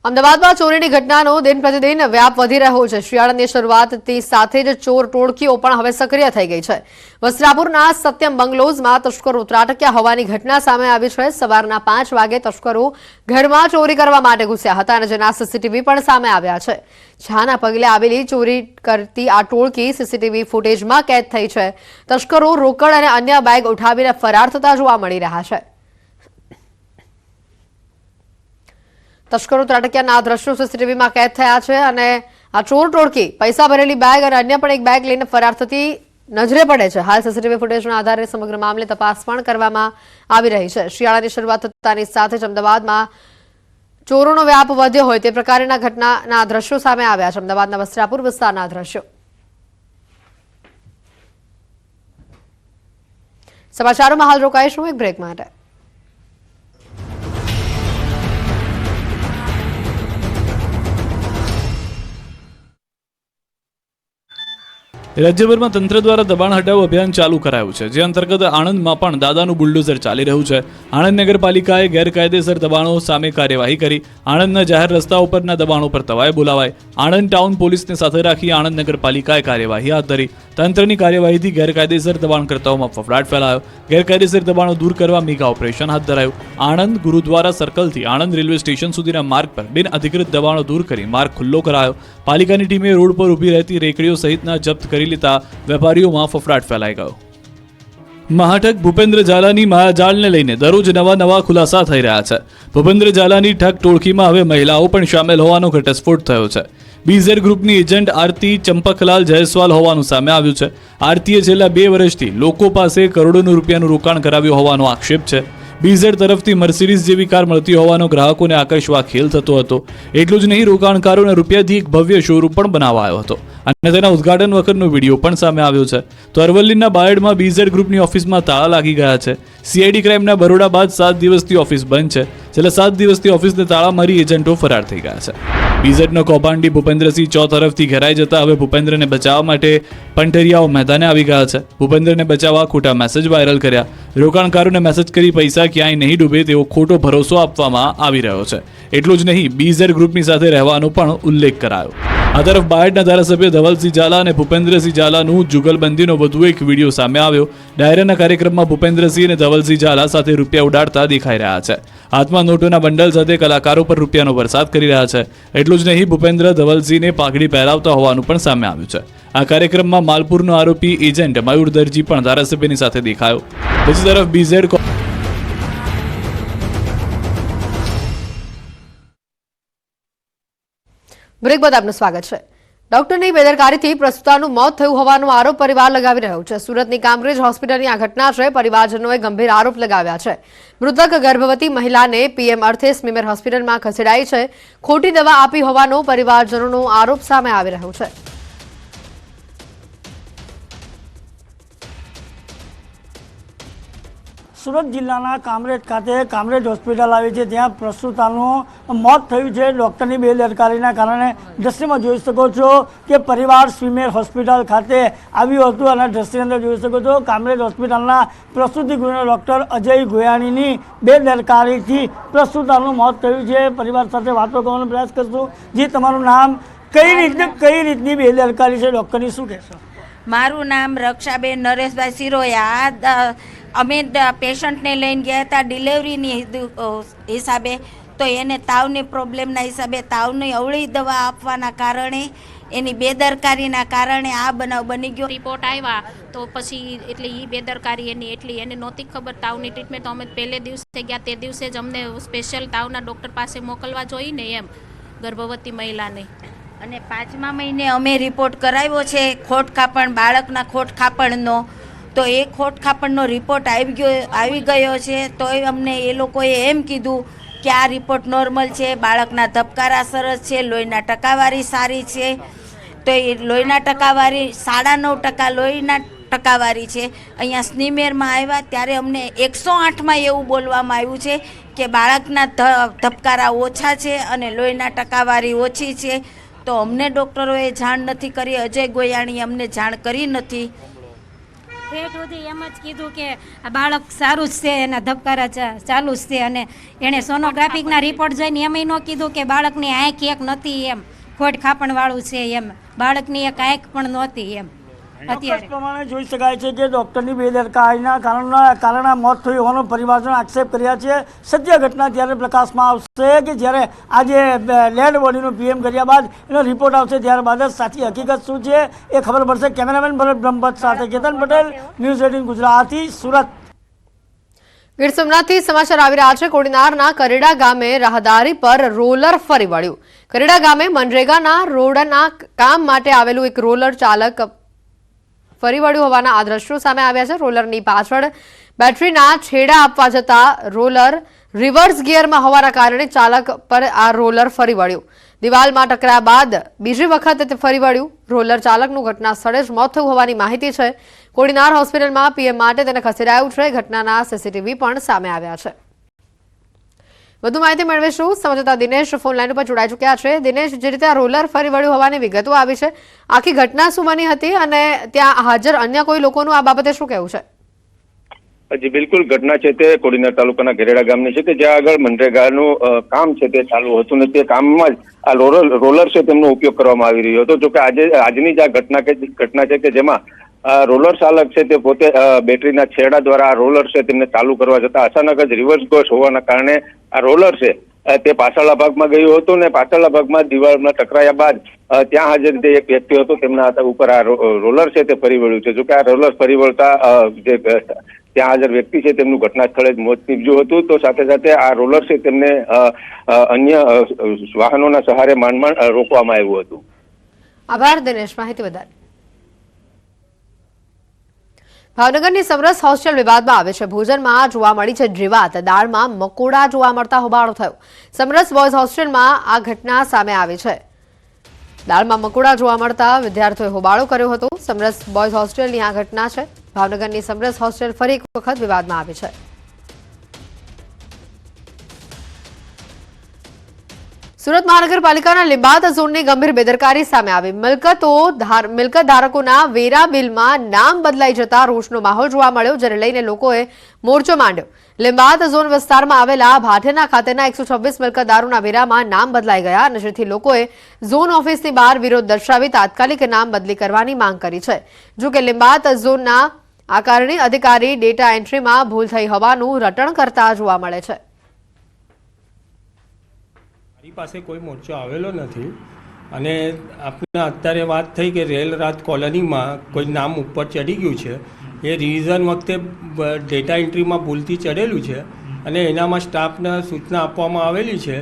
અમદાવાદમાં ચોરીની ઘટનાનો દિન પ્રતિદિન વ્યાપ વધી રહ્યો છે। શિયાળાની શરૂઆતથી સાથે જ ચોર ટોળકીઓ પણ હવે સક્રિય થઈ ગઈ છે। વસ્ત્રાપુરના સત્યમ બંગલોઝમાં તસ્કરો ત્રાટક્યા હોવાની ઘટના સામે આવી છે। સવારના 5 વાગે તસ્કરો ઘરમાં ચોરી કરવા માટે ઘૂસ્યા હતા અને જેના સીસીટીવી પણ સામે આવ્યા છે। જાના પગલે આવેલી ચોરી કરતી આ ટોળકી સીસીટીવી ફૂટેજમાં કેદ થઈ છે। તસ્કરો રોકડ અને અન્ય બેગ ઉઠાવીને ફરાર થતા જોવા મળી રહ્યા છે। તસ્કરો ત્રાટક્યાના દ્રશ્યો સીસીટીવીમાં કેદ થયા છે અને આ ચોર ટોળકી પૈસા ભરેલી બેગ અને અન્ય પણ એક બેગ લઈને ફરાર થતી નજરે પડે છે। હાલ સીસીટીવી ફૂટેજના આધારે સમગ્ર મામલે તપાસ પણ કરવામાં આવી રહી છે। શિયાળાની શરૂઆત થતાની સાથે જ અમદાવાદમાં ચોરોનો વ્યાપ વધ્યો હોય તે પ્રકારના ઘટનાના દ્રશ્યો સામે આવ્યા છે। અમદાવાદના વસ્ત્રાપુર વિસ્તારના દ્રશ્યો। સમાચારોમાં હાલ રોકાઈશું એક બ્રેક માટે। રાજ્યભરમાં તંત્ર દ્વારા દબાણ હટાવો અભિયાન ચાલુ કરાયું છે, જે અંતર્ગત આણંદમાં પણ દાદાનું બુલડોઝર ચાલી રહ્યું છે। આણંદ નગરપાલિકાએ ગેરકાયદેસર દબાણો સામે કાર્યવાહી કરી। આણંદના જાહેર રસ્તાઓ પરના દબાણો પર તવાઈ બોલાવાઈ। આણંદ ટાઉન પોલીસને સાથે રાખી આણંદ નગરપાલિકાએ કાર્યવાહી હાથ ધરી। તંત્રની કાર્યવાહીથી ગેરકાયદેસર દબાણકર્તાઓમાં ફફડાટ ફેલાયો। ગેરકાયદેસર દબાણો દૂર કરવા મેગા ઓપરેશન હાથ ધરાયું। આણંદ ગુરુદ્વારા સર્કલથી આણંદ રેલવે સ્ટેશન સુધીના માર્ગ પર બિનઅધિકૃત દબાણો દૂર કરી માર્ગ ખુલ્લો કરાયો। પાલિકાની ટીમે રોડ પર ઊભી રહેતી રેકડીઓ સહિતના જપ્ત કરી લેતા વેપારીઓમાં ફફડાટ ફેલાઈ ગયો। મહાઠગ ભૂપેન્દ્ર ઝાલાની માયાજાળને લઈને દરરોજ નવા ખુલાસા થઈ રહ્યા છે। ભૂપેન્દ્ર ઝાલાની ઠગ ટોળકીમાં હવે મહિલાઓ પણ સામેલ હોવાનો ઘટસ્ફોટ થયો છે। બીઝેડ ગ્રુપની એજન્ટ આરતી ચંપકલાલ જયસ્વાલ હોવાનું સામે આવ્યું છે। આરતીએ છેલ્લા 2 વર્ષથી લોકો પાસે કરોડોનું રૂપિયાનું રોકાણ કરાવ્યું હોવાનો આક્ષેપ છે। બીઝેડ તરફથી મર્સિડીઝ જેવી કાર મળતી હોવાનો ગ્રાહકોને આકર્ષવા ખેલ થતો હતો। એટલું જ નહીં, રોકાણકારોને રૂપિયાથી એક ભવ્ય શોરૂમ પણ બનાવાયો હતો અને તેના ઉદ્ઘાટન વખતનો વિડીયો પણ સામે આવ્યો છે। તો અરવલ્લીના બાયડમાં બીઝેડ ગ્રુપની ઓફિસમાં તાળા લાગી ગયા છે। સીઆઈડી ક્રાઇમના બરોડા બાદ 7 દિવસથી ઓફિસ બંધ છે। છેલ્લા 7 દિવસથી ઓફિસને તાળા મારી એજન્ટો ફરાર થઈ ગયા છે। બીઝેડનો કૌભાંડી ભૂપેન્દ્રસિંહ ચૌ તરફથી ઘેરાઈ જતા હવે ભૂપેન્દ્રને બચાવવા માટે પંટરિયાઓ મેદાને આવી ગયા છે। ભૂપેન્દ્રને બચાવવા ખોટા મેસેજ વાયરલ કર્યા। રોકાણકારોને મેસેજ કરી પૈસા ક્યાંય નહીં ડૂબે તેવો ખોટો ભરોસો આપવામાં આવી રહ્યો છે। એટલું જ નહીં, બીઝેડ ગ્રુપની સાથે રહેવાનો પણ ઉલ્લેખ કરાયો। આ તરફ બાયડના ધારાસભ્ય ધવલસિંહ ઝાલા અને ભૂપેન્દ્રસિંહ ઝાલાનું જુગલબંધીનો વધુ એક વિડીયો સામે આવ્યો। ડાયરાના કાર્યક્રમમાં ભૂપેન્દ્રસિંહ અને ધવલસિંહ ઝાલા સાથે રૂપિયા ઉડાડતા દેખાઈ રહ્યા છે। હાથમાં નોટોના બંડલ સાથે કલાકારો પર રૂપિયાનો વરસાદ કરી રહ્યા છે। એટલું જ નહીં, ભૂપેન્દ્ર ધવલસિંહને પાઘડી પહેરાવતા હોવાનું પણ સામે આવ્યું છે। આ કાર્યક્રમમાં માલપુરનો આરોપી એજન્ટ મયુર દરજી પણ ધારાસભ્યની સાથે દેખાયો। બીજી તરફ બીઝેડ બ્રેક બાદ આપનું સ્વાગત છે। ડોક્ટરની બેદરકારીથી પ્રસૂતાનું મોત થયું હોવાનો આરોપ પરિવાર લગાવી રહ્યો છે। સુરતની કામરેજ હોસ્પિટલની આ ઘટના છે। પરિવારજનોએ ગંભીર આરોપ લગાવ્યા છે। મૃતક ગર્ભવતી મહિલાને પીએમ અર્થે સ્મીમેર હોસ્પિટલમાં ખસેડાઈ છે। ખોટી દવા આપી હોવાનો પરિવારજનોનો આરોપ સામે આવી રહ્યો છે। સુરત જિલ્લાના કામરેજ ખાતે કામરેજ હોસ્પિટલ આવી છે, જ્યાં પ્રસૂતાનું મોત થયું છે ડૉક્ટરની બેદરકારીના કારણે। દ્રશ્યમાં જોઈ શકો છો કે પરિવાર સ્વીમેર હોસ્પિટલ ખાતે આવ્યું હતું અને દ્રશ્યની અંદર જોઈ શકો છો કામરેજ હોસ્પિટલના પ્રસૂતિ ગૃહના ડૉક્ટર અજય ગોયાણીની બેદરકારીથી પ્રસૂતાનું મોત થયું છે। પરિવાર સાથે વાતો કરવાનો પ્રયાસ કરશું। જે તમારું નામ, કઈ રીતની બેદરકારી છે ડૉક્ટરની, શું કહેશો? મારું નામ રક્ષાબેન નરેશભાઈ સિરોયા। અમે પેશન્ટને લઈને ગયા હતા ડિલિવરીની હિસાબે, તો એને તાવની પ્રોબ્લેમના હિસાબે તાવની અવળી દવા આપવાના કારણે, એની બેદરકારીના કારણે આ બનાવ બની ગયો। રિપોર્ટ આવ્યા તો પછી એટલે એ બેદરકારી એની એટલી એને નહોતી ખબર તાવની ટ્રીટમેન્ટ, તો અમે પહેલે દિવસે ગયા તે દિવસે જ અમને સ્પેશિયલ તાવના ડૉક્ટર પાસે મોકલવા જોઈને એમ ગર્ભવતી મહિલાને। અને 5મા મહિને અમે રિપોર્ટ કરાવ્યો છે ખોટખાપણ, બાળકના ખોટખાપણનો, તો એ ખોટખાપણનો રિપોર્ટ આવી ગયો છે। તો અમને એ લોકોએ એમ કીધું કે આ રિપોર્ટ નોર્મલ છે, બાળકના ધબકારા સરસ છે, લોહીના ટકાવારી સારી છે। તો એ લોહીના ટકાવારી 9.5% લોહીના ટકાવારી છે। અહીંયા સ્મીમેરમાં આવ્યા ત્યારે અમને 108માં એવું બોલવામાં આવ્યું છે કે બાળકના ધબકારા ઓછા છે અને લોહીના ટકાવારી ઓછી છે। તો અમને ડૉક્ટરોએ જાણ નથી કરી, અજય ગોયાણીએ અમને જાણ કરી નથી। ઠેઠ સુધી એમ જ કીધું કે આ બાળક સારું જ છે, એના ધબકારા ચાલુ જ છે, અને એણે સોનોગ્રાફિકના રિપોર્ટ જોઈને એમ ન કીધું કે બાળકની આંખ એક નથી, એમ ખોટ ખાપણવાળું છે, એમ બાળકની એક આંખ પણ નહોતી એમ. ચોક્કસ પ્રમાણે જોઈ શકાય છે કે ડૉક્ટરની બેદરકારીના કારણે મોત થયું હોવાનો પરિવારજનો આક્ષેપ કર્યા છે. સત્ય ઘટના ત્યારે પ્રકાશમાં આવશે કે જ્યારે આજે ડેડ બોડીનું પીએમ કર્યા બાદ એનો રિપોર્ટ આવશે, ત્યારબાદ જ સાચી હકીકત શું છે એ ખબર પડશે. કેમેરામેન ભરત બ્રહ્મભટ્ટ સાથે કેતન પટેલ, ન્યૂઝ 18 ગુજરાતી, સુરત. ગીર સોમનાથથી સમાચાર આવી રહ્યા છે. કોડીનારના કરેડા ગામે રાહદારી પર રોલર ફરી વળ્યું. કરેડા ગામે મનરેગાના રોડના કામ માટે આવેલું એક રોલર ચાલક ફરી વળ્યું હોવાના આ દ્રશ્યો સામે આવ્યા છે. રોલરની પાછળ બેટરીના છેડા આપવા જતા રોલર રિવર્સ ગિયરમાં હોવાના કારણે ચાલક પર આ રોલર ફરી વળ્યું. દિવાલમાં ટકરાયા બાદ બીજી વખત તે ફરી વળ્યું. રોલર ચાલકનું ઘટના સ્થળે જ મોત થયું હોવાની માહિતી છે. કોડીનાર હોસ્પિટલમાં પીએમ માટે તેને ખસેડાયું છે. ઘટનાના સીસીટીવી પણ સામે આવ્યા છે. વધુ માહિતી મેળવીશું. સંવાદદાતા દિનેશ ફોનલાઈન ઉપર જોડાઈ ચૂક્યા છે. દિનેશ, જે રીતે આ રોલર ફરી વળ્યું હોવાની વિગતો આવી છે, આખી ઘટના શું બની હતી અને ત્યાં હાજર અન્ય કોઈ લોકોનું આ બાબતે શું કહેવું છે? જી બિલકુલ, ઘટના છે તે કોડીનાર તાલુકાના ગેરેડા ગામની છે કે જ્યાં આગળ મનરેગાનું કામ છે તે ચાલુ હતું ને તે કામમાં જ આ રોલર છે તેમનો ઉપયોગ કરવામાં આવી રહ્યો હતો. જોકે આજની જ આ ઘટના છે કે જેમાં રોલર ચાલક છે તે પોતે બેટરીના છેડા દ્વારા આ રોલર છે તેમને ચાલુ કરવા જતા અચાનક જ રિવર્સ ગોશ હોવાના કારણે આ રોલર છે તે પાછળના ભાગમાં ગયું હતું ને પાછળના ભાગમાં દિવાલમાં ટકરાયા બાદ ત્યાં હાજર જે એક વ્યક્તિ હતો તેમના ઉપર આ રોલર છે તે ફરી વળ્યું છે. જોકે આ રોલર ફરી વળતા જે ત્યાં હાજર વ્યક્તિ છે તેમનું ઘટના સ્થળે જ મોત નીપજ્યું હતું. તો સાથે સાથે આ રોલર છે તેમને અન્ય વાહનોના સહારે માંડ રોકવામાં આવ્યું હતું. આભાર દિનેશ, માહિતી બદલ. ભાવનગરની સમરસ હોસ્ટેલ વિવાદમાં આવે છે. ભોજનમાં જોવા મળી છે જીવાત. દાળમાં મકોડા જોવા મળતા હોબાળો થયો. સમરસ બોયઝ હોસ્ટેલમાં આ ઘટના સામે આવી છે. દાળમાં મકોડા જોવા મળતા વિદ્યાર્થીઓએ હોબાળો કર્યો હતો. સમરસ બોયઝ હોસ્ટેલની આ ઘટના છે. ભાવનગરની સમરસ હોસ્ટેલ ફરી એક વખત વિવાદમાં આવી છે. સુરત મહાનગરપાલિકાના લીંબાદ ઝોનની ગંભીર બેદરકારી સામે આવી. મિલકત ધારકોના વેરા બિલમાં નામ બદલાઈ જતા રોષનો માહોલ જોવા મળ્યો, જેને લઈને લોકોએ મોરચો માંડ્યો. લીંબાદ ઝોન વિસ્તારમાં આવેલા ભાઠેના ખાતેના 126 મિલકતદારોના વેરામાં નામ બદલાઈ ગયા અને જેથી લોકોએ ઝોન ઓફિસની બહાર વિરોધ દર્શાવી તાત્કાલિક નામ બદલી કરવાની માંગ કરી છે. જો કે લીંબાદ ઝોનના આ કારણે અધિકારી ડેટા એન્ટ્રીમાં ભૂલ થઈ હોવાનું રટણ કરતા જોવા મળે છે. મારી પાસે કોઈ મોરચો આવેલો નથી અને આપણે અત્યારે વાત થઈ કે રેલ રાત કોલોનીમાં કોઈ નામ ઉપર ચડી ગયું છે. એ રિવિઝન વખતે ડેટા એન્ટ્રીમાં ભૂલથી ચડેલું છે અને એનામાં સ્ટાફને સૂચના આપવામાં આવેલી છે.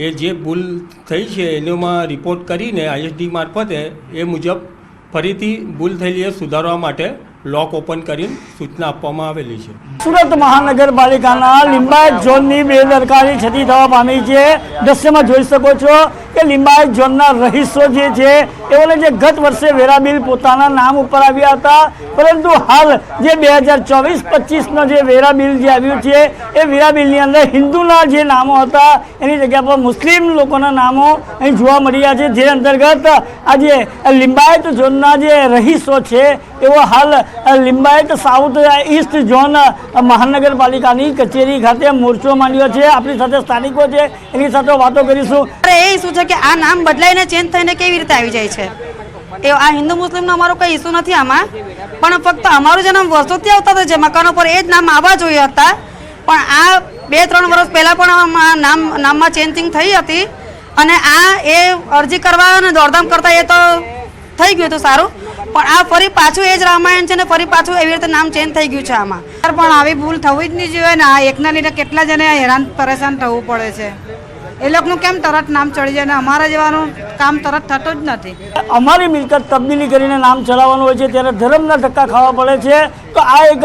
એ જે ભૂલ થઈ છે એનોમાં રિપોર્ટ કરીને આઈએસડી મારફતે એ મુજબ ફરીથી ભૂલ થયેલી એ સુધારવા માટે લોક ઓપન કરીને સૂચના આપવામાં આવેલી છે. સુરત મહાનગરપાલિકાના લિંબાયત ઝોનની બેદરકારી છતી થવા પામી છે. દ્રશ્યમાં જોઈ શકો છો કે લિંબાયત ઝોનના રહીશો જે છે એઓને જે ગત વર્ષે વેરા બિલ પોતાના નામ ઉપર આવ્યા હતા, પરંતુ હાલ જે 2024-25નો જે વેરા બિલ જે આવ્યું છે એ વેરા બિલની અંદર હિન્દુના જે નામો હતા એની જગ્યા પર મુસ્લિમ લોકોના નામો અહીં જોવા મળી રહ્યા છે. જે અંતર્ગત આજે લિંબાયત ઝોનના જે રહીશો છે એવો હાલ લિંબાયત સાઉથ ઈસ્ટ ઝોન મહાનગરપાલિકાની કચેરી ખાતે મોરચો માંડ્યો છે. આપણી સાથે સ્થાનિકો છે, એની સાથે વાતો કરીશું. એ શું છે કે આ નામ બદલાઈને ચેન્જ થઈને કેવી રીતે આવી જાય છે? એ આ હિન્દુ મુસ્લિમનો અમારો કોઈ ઇસ્યુ નથી આમાં, પણ ફક્ત અમારું જે નામ વર્ષોથી આવતા હતા જે મકાનો પર એ જ નામ આવવા જોઈએ હતા, પણ આ 2-3 વર્ષ પહેલાં પણ નામમાં ચેન્જિંગ થઈ હતી અને આ એ અરજી કરવા અને દોડધામ કરતા એ તો થઈ ગયું હતું સારું, પણ આ ફરી પાછું એ જ રામાયણ છે ને ફરી પાછું એવી રીતે નામ ચેન્જ થઈ ગયું છે આમાં. પણ આવી ભૂલ થવી જ નહીં જોઈએ ને. આ એકના લીધે કેટલા જણે હેરાન પરેશાન થવું પડે છે. એ લોકોનું કેમ તરત નામ ચડી જાય ને અમારા જેવાનું કામ તરત થતું જ નથી. અમારી મિલકત તબદીલી કરીને નામ ચલાવવાનું હોય છે ત્યારે ધર્મના ધક્કા ખાવા પડે છે. તો આ એક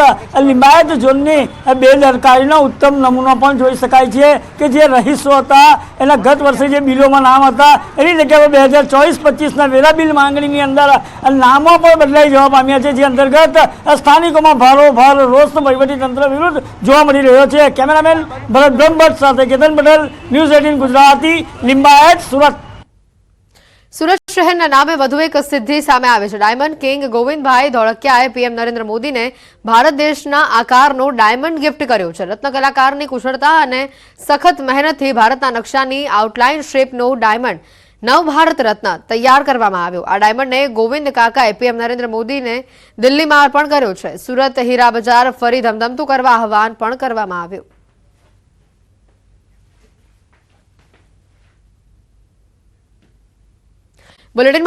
લિંબાયત ઝોનની બેદરકારીનો ઉત્તમ નમૂનો પણ જોઈ શકાય છે કે જે રહીશો હતા એના ગત વર્ષે જે બિલોમાં નામ હતા એની જગ્યાએ 2024-25ના વેરા બિલ માંગણીની અંદર નામો પણ બદલાઈ જવા પામ્યા છે. જે અંતર્ગત સ્થાનિકોમાં ભારોભાર રોષ વહીવટીતંત્ર વિરુદ્ધ જોવા મળી રહ્યો છે. કેમેરામેન ભરત બ્રહ્મભટ્ટ સાથે કેતન પટેલ, ન્યૂઝ 18 ગુજરાતી, લિંબાયત, સુરત. સુરત શહેરના નામે વધુ એક સિદ્ધિ સામે આવે છે। ડાયમંડ કિંગ ગોવિંદભાઈ ધોળકિયાએ પીએમ નરેન્દ્ર મોદીને ભારત દેશના આકારનો ડાયમંડ ગિફ્ટ કર્યો છે। રત્ન કલાકારની કુશળતા અને સખત મહેનતથી ભારતના નકશાની આઉટલાઇન શેપનો ડાયમંડ નવ ભારત રત્ન તૈયાર કરવામાં આવ્યો। આ ડાયમંડને ગોવિંદ કાકાએ પીએમ નરેન્દ્ર મોદીને દિલ્હીમાં અર્પણ કર્યો છે। સુરત હીરા બજાર ફરી ધમધમતું કરવા આહવાન પણ કરવામાં આવ્યું। બુલેટિન